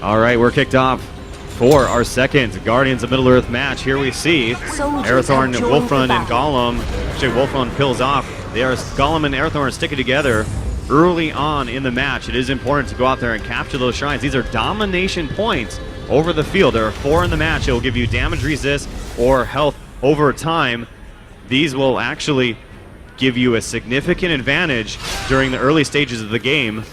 All right, we're kicked off for our second Guardians of Middle-earth match. Here we see Arathorn, Wolfrun, and Golem. Actually, Wolfrun pills off. Golem and Arathorn are sticking together early on in the match. It is important to go out there and capture those shrines. These are domination points over the field. There are 4 in the match. It will give you damage resist or health over time. These will actually give you a significant advantage during the early stages of the game,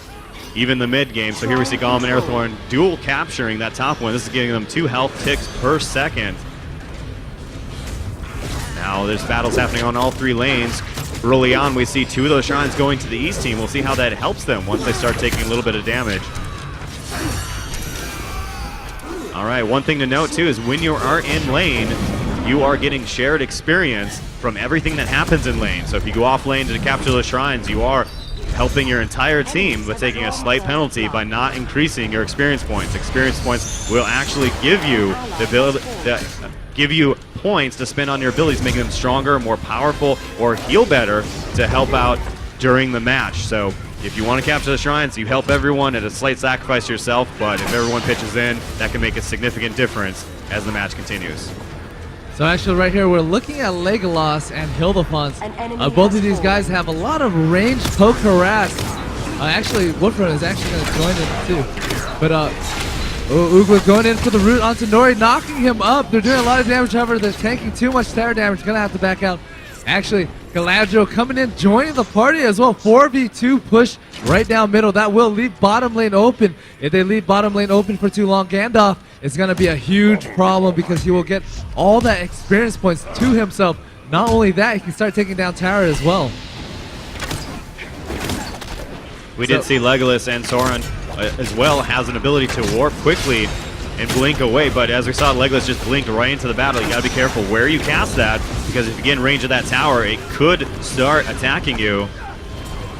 even the mid game. So here we see Golem and Arathorn dual capturing that top one. This is giving them 2 health ticks per second. Now there's battles happening on all 3 lanes. Early on, we see 2 of those shrines going to the East team. We'll see how that helps them once they start taking a little bit of damage. All right, one thing to note too is when you are in lane, you are getting shared experience from everything that happens in lane. So if you go off lane to capture the shrines, you are helping your entire team, but taking a slight penalty by not increasing your experience points. Experience points will actually give you the ability, points to spend on your abilities, making them stronger, more powerful, or heal better to help out during the match. So if you want to capture the shrines, you help everyone at a slight sacrifice to yourself, but if everyone pitches in, that can make a significant difference as the match continues. So actually right here, we're looking at Legolas and Hildefons. Both of these guys have a lot of range poke harass. Actually, Wolfrun is actually going to join in too. But Ugwa's going in for the root onto Nori, knocking him up. They're doing a lot of damage, however, they're tanking too much tower damage. Going to have to back out. Actually, Galadriel coming in, joining the party as well. 4v2 push right down middle. That will leave bottom lane open. If they leave bottom lane open for too long, Gandalf is going to be a huge problem because he will get all that experience points to himself. Not only that, he can start taking down tower as well. We did see Legolas and Sauron as well has an ability to warp quickly and blink away, but as we saw, Legolas just blinked right into the battle. You gotta be careful where you cast that, because if you get in range of that tower, it could start attacking you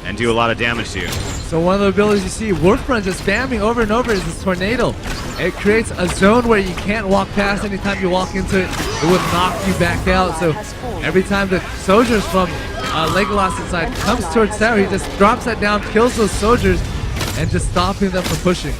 and do a lot of damage to you. So one of the abilities you see Wolfrun just spamming over and over is this Tornado. It creates a zone where you can't walk past. Anytime you walk into it, it will knock you back out. So every time the soldiers from Legolas inside comes towards tower, he just drops that down, kills those soldiers, and just stopping them from pushing.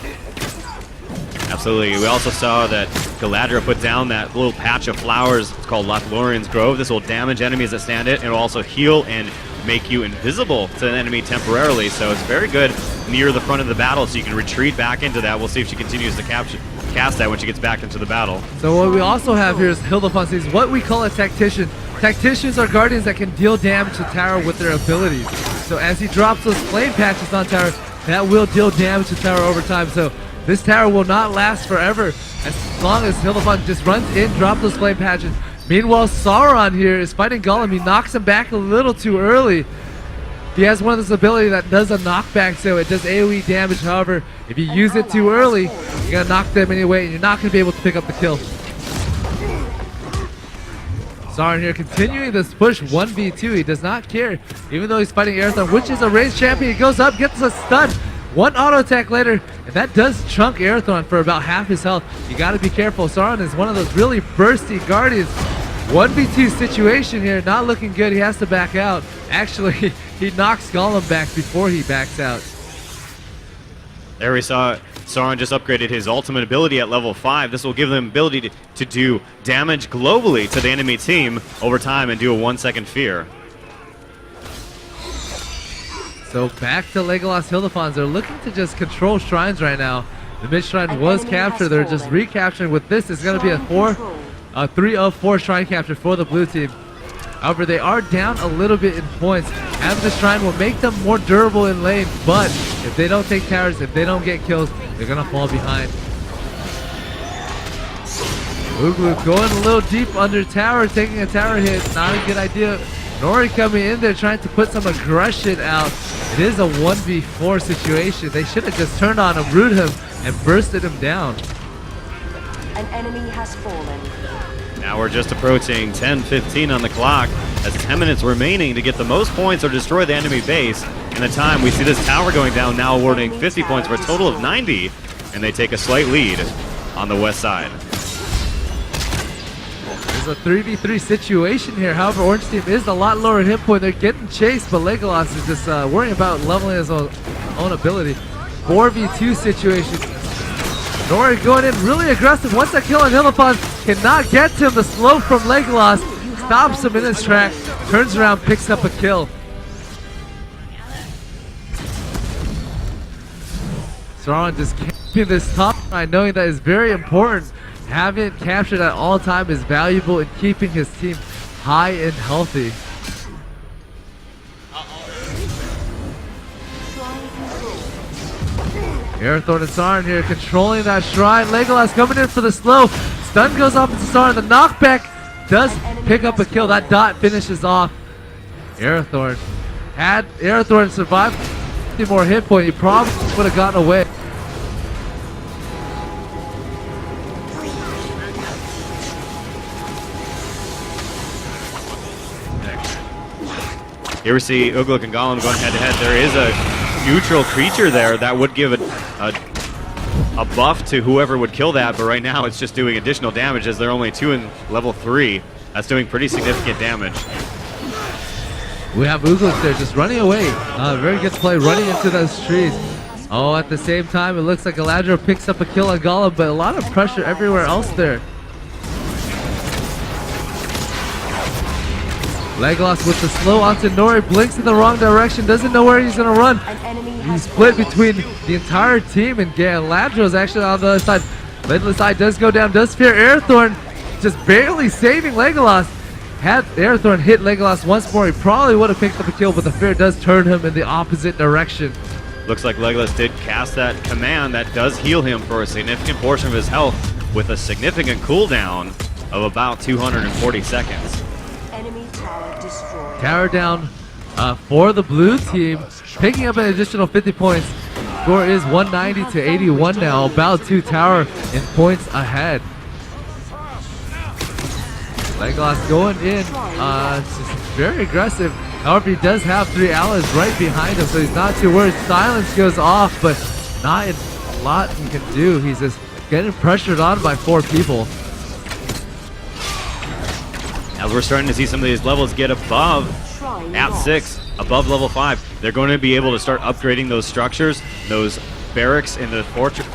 Absolutely. We also saw that Galadriel put down that little patch of flowers. It's called Lothlorien's Grove. This will damage enemies that stand it, and it will also heal and make you invisible to an enemy temporarily. So it's very good near the front of the battle, so you can retreat back into that. We'll see if she continues to cast that when she gets back into the battle. So what we also have here is Hildefons. He's what we call a tactician. Tacticians are guardians that can deal damage to tower with their abilities. So as he drops those flame patches on tower, that will deal damage to tower over time. So this tower will not last forever as long as Hildefons just runs in, drop those flame patches. Meanwhile, Sauron here is fighting Golem. He knocks him back a little too early. He has one of those ability that does a knockback, so it does AoE damage. However, if you use it too early, you're going to knock them anyway, and you're not going to be able to pick up the kill. Sauron here continuing this push 1v2. He does not care, even though he's fighting Arathorn, which is a ranged champion. He goes up, gets a stun. One auto attack later, and that does chunk Arathorn for about half his health. You got to be careful. Sauron is one of those really bursty guardians. 1v2 situation here, not looking good. He has to back out. Actually, he knocks Golem back before he backs out. There we saw Sauron just upgraded his ultimate ability at level 5. This will give them ability to do damage globally to the enemy team over time and do a 1-second fear. So back to Legolas Hildefons. They're looking to just control shrines right now. The mid shrine was captured. They're just recapturing. With this, it's going to be a 3 of 4 shrine capture for the blue team. However, they are down a little bit in points. Having the shrine will make them more durable in lane, but if they don't take towers, if they don't get kills, they're going to fall behind. Uglu going a little deep under tower, taking a tower hit. Not a good idea. Nori coming in there trying to put some aggression out. It is a 1v4 situation. They should have just turned on him, root him, and bursted him down. An enemy has fallen. Now we're just approaching 10:15 on the clock as 10 minutes remaining to get the most points or destroy the enemy base. In the time, we see this tower going down, now awarding 50 points for a total of 90, and they take a slight lead on the west side. It's a 3v3 situation here. However, Orange team is a lot lower hit point. They're getting chased, but Legolas is just worrying about leveling his own ability. 4v2 situation. Nori going in really aggressive. Once that kill on Hillafon cannot get to him. The slow from Legolas stops him in his track, turns around, picks up a kill. Sauron just keeping this top line, knowing that is very important. Having it captured at all time is valuable in keeping his team high and healthy. Arathorn and Sauron here controlling that shrine. Legolas coming in for the slow. Stun goes off into Sauron. The knockback does pick up a kill. That dot finishes off Arathorn. Had Arathorn survived 50 more hit point, he probably would have gotten away. Here we see Ugluk and Gollum going head to head. There is a neutral creature there that would give a buff to whoever would kill that, but right now it's just doing additional damage as they're only 2 in level 3. That's doing pretty significant damage. We have Ugluk there just running away. Very good play, running into those trees. Oh, at the same time, it looks like Galadriel picks up a kill on Gollum, but a lot of pressure everywhere else there. Legolas with the slow onto Nori, blinks in the wrong direction, doesn't know where he's going to run. He's split between the entire team, and Galadriel is actually on the other side. Legolas side does go down, does fear Arathorn, just barely saving Legolas. Had Arathorn hit Legolas once more, he probably would have picked up a kill, but the fear does turn him in the opposite direction. Looks like Legolas did cast that command that does heal him for a significant portion of his health with a significant cooldown of about 240 seconds. Enemy tower destroyed. Tower down for the blue team, picking up an additional 50 points. Score is 190 to 81 now, about 2 tower in points ahead. Legolas going in, just very aggressive. However, he does have 3 allies right behind him, so he's not too worried. Silence goes off, but not a lot he can do. He's just getting pressured on by 4 people. As we're starting to see some of these levels get above, at 6, above level 5, they're going to be able to start upgrading those structures. Those barracks in the fortress,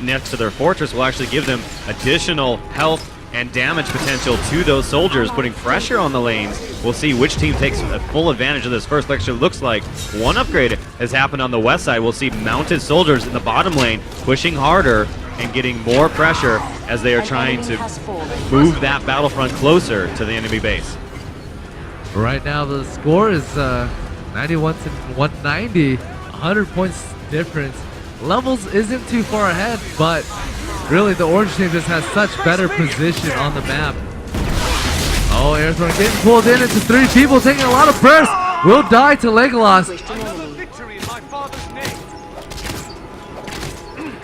next to their fortress, will actually give them additional health and damage potential to those soldiers, putting pressure on the lanes. We'll see which team takes full advantage of this first. Lecture looks like one upgrade has happened on the west side. We'll see mounted soldiers in the bottom lane pushing harder and getting more pressure as they are trying to move that battlefront closer to the enemy base. Right now the score is 91 to 190, 100 points difference. Levels isn't too far ahead, but really the orange team just has such better position on the map. Oh, Arathorn getting pulled in into 3 people, taking a lot of burst. Will die to Legolas.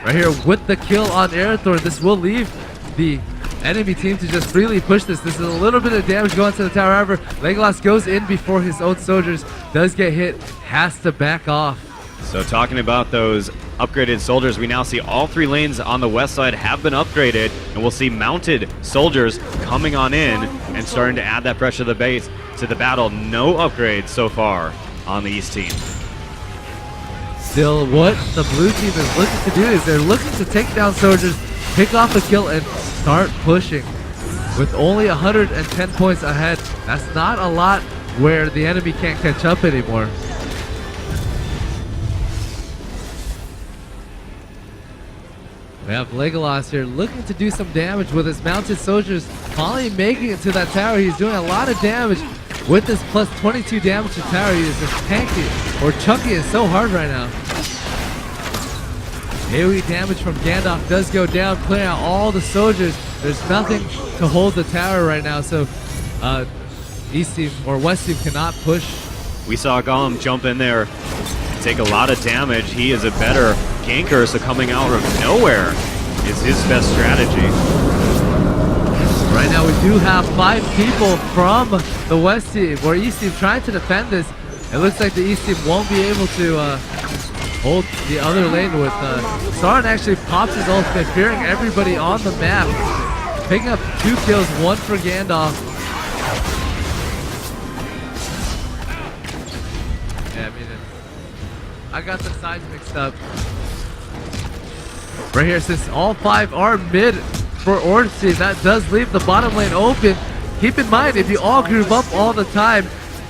Right here with the kill on Arathorn, this will leave the enemy team to just freely push this. This is a little bit of damage going to the tower. However, Legolas goes in before his own soldiers, does get hit, has to back off. So talking about those upgraded soldiers, we now see all 3 lanes on the west side have been upgraded, and we'll see mounted soldiers coming on in and starting to add that pressure to the base, to the battle. No upgrades so far on the east team. Still, what the blue team is looking to do is they're looking to take down soldiers, pick off a kill, and start pushing. With only 110 points ahead, that's not a lot where the enemy can't catch up anymore. We have Legolas here looking to do some damage with his mounted soldiers, finally making it to that tower. He's doing a lot of damage with this plus 22 damage to tower. He is just tanking or chunking it so hard right now. AoE damage from Gandalf does go down, clearing out all the soldiers. There's nothing to hold the tower right now, so east team or west team cannot push. We saw Gollum jump in there, take a lot of damage. He is a better ganker, so coming out of nowhere is his best strategy. Right now we do have 5 people from the west team or east team trying to defend this. It looks like the east team won't be able to hold the other lane with Sauron actually pops his ultimate, fearing everybody on the map. Picking up 2 kills, 1 for Gandalf. Yeah, I mean, I got the sides mixed up. Right here, since all 5 are mid for Orange Team, that does leave the bottom lane open. Keep in mind, if you all group up all the time,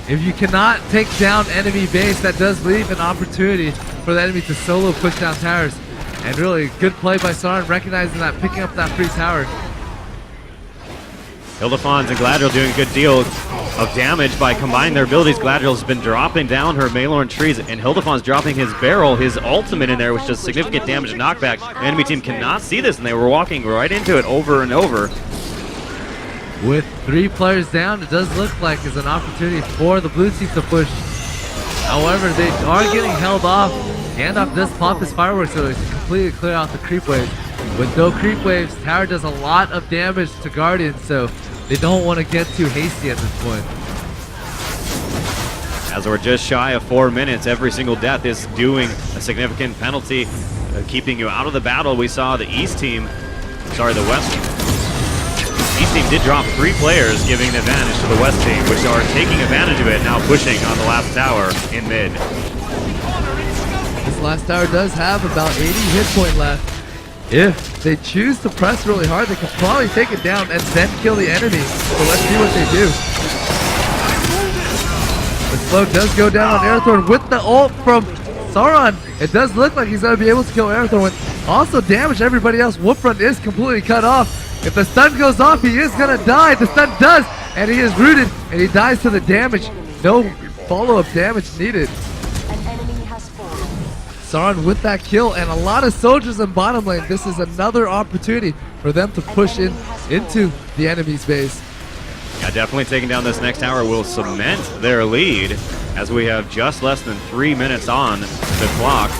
if you cannot take down enemy base, that does leave an opportunity for the enemy to solo push down towers. And really, good play by Saran, recognizing that, picking up that free tower. Hildefons and Gladriel doing a good deal of damage by combining their abilities. Gladriel's been dropping down her Maelorn trees, and Hildefons dropping his barrel, his ultimate in there, which does significant damage and knockback. The enemy team cannot see this, and they were walking right into it over and over. With 3 players down, it does look like it's an opportunity for the blue team to push. However, they are getting held off. Gandalf does pop his fireworks so to completely clear out the creep waves. With no creep waves, tower does a lot of damage to Guardians, so they don't want to get too hasty at this point. As we're just shy of 4 minutes, every single death is doing a significant penalty, keeping you out of the battle. We saw the East team, the West East team did drop 3 players, giving an advantage to the West team, which are taking advantage of it, now pushing on the last tower in mid. This last tower does have about 80 hit point left. If they choose to press really hard, they can probably take it down and then kill the enemy. So let's see what they do. The slow does go down on Arathorn with the ult from Sauron. It does look like he's going to be able to kill Arathorn with also damage everybody else. Wolfrun is completely cut off. If the stun goes off, he is going to die. The stun does, and he is rooted, and he dies to the damage. No follow-up damage needed. Sauron with that kill and a lot of soldiers in bottom lane. This is another opportunity for them to push into the enemy's base. Yeah, definitely taking down this next tower will cement their lead as we have just less than 3 minutes on the clock.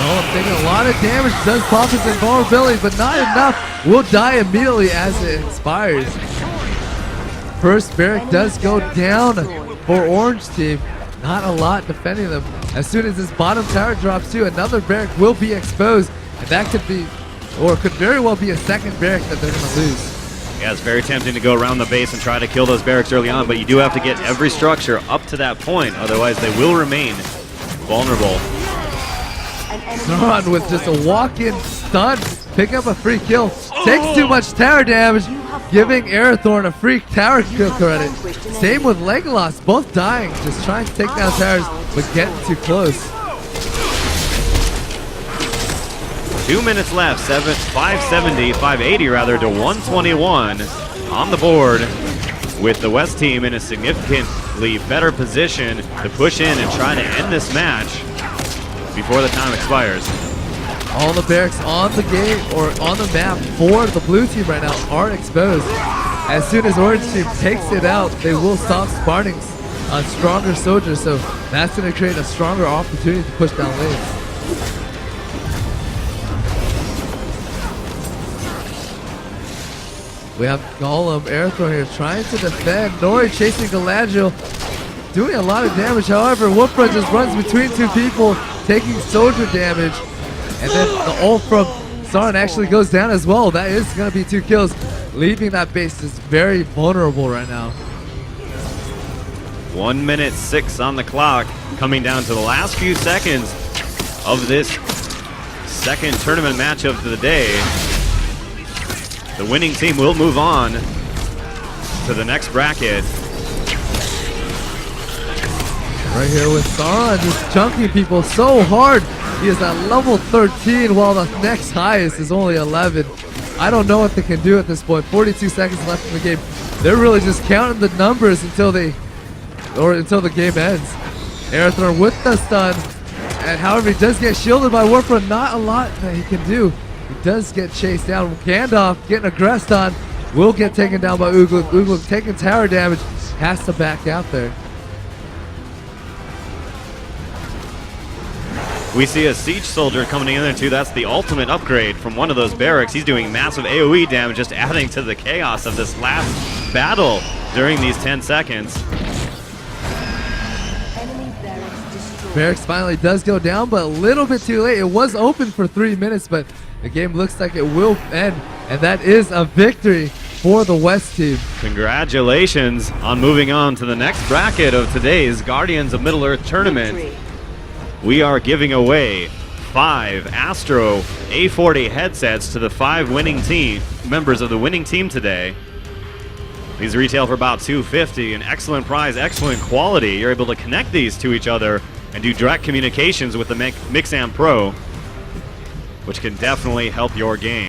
I'm taking a lot of damage, does pop his invulnerability, but not enough. Will die immediately as it expires. First barrack does go down for Orange Team. Not a lot defending them. As soon as this bottom tower drops too, another barrack will be exposed, and that could be, or could very well be a second barrack that they're going to lose. Yeah, it's very tempting to go around the base and try to kill those barracks early on, but you do have to get every structure up to that point, otherwise they will remain vulnerable. Sauron with just a walk-in stun, picking up a free kill. Takes too much tower damage, giving Arathorn a free tower kill credit. Same with Legolas, both dying, just trying to take down towers, but getting too close. 2 minutes left, 580 rather to 121 on the board, with the West team in a significantly better position to push in and try to end this match before the time expires. All the barracks on the game or on the map for the blue team right now are exposed. As soon as Orange team takes it out, they will stop spawning on stronger soldiers, so that's going to create a stronger opportunity to push down lanes. We have Golem, Arathorn here trying to defend. Nori chasing Galadriel, doing a lot of damage. However, Wolfrun just runs between 2 people, taking soldier damage. And then the ult from Sauron actually goes down as well. That is going to be 2 kills, leaving that base just very vulnerable right now. 1 minute 6 on the clock, coming down to the last few seconds of this second tournament match of the day. The winning team will move on to the next bracket. Right here with Sauron just chunking people so hard. He is at level 13 while the next highest is only 11. I don't know what they can do at this point. 42 seconds left in the game. They're really just counting the numbers until the game ends. Arathorn with the stun, and however he does get shielded by Warfront. Not a lot that he can do. He does get chased down. Gandalf getting aggressed on, will get taken down by Ugluk. Ugluk taking tower damage, has to back out there. We see a siege soldier coming in there too. That's the ultimate upgrade from one of those barracks. He's doing massive AoE damage, just adding to the chaos of this last battle during these 10 seconds. Barracks finally does go down, but a little bit too late. It was open for 3 minutes, but the game looks like it will end, and that is a victory for the West team. Congratulations on moving on to the next bracket of today's Guardians of Middle-earth tournament. We are giving away 5 Astro A40 headsets to the 5 winning team members of the winning team today. These retail for about $250. An excellent prize, excellent quality. You're able to connect these to each other and do direct communications with the Mixam Pro, which can definitely help your game.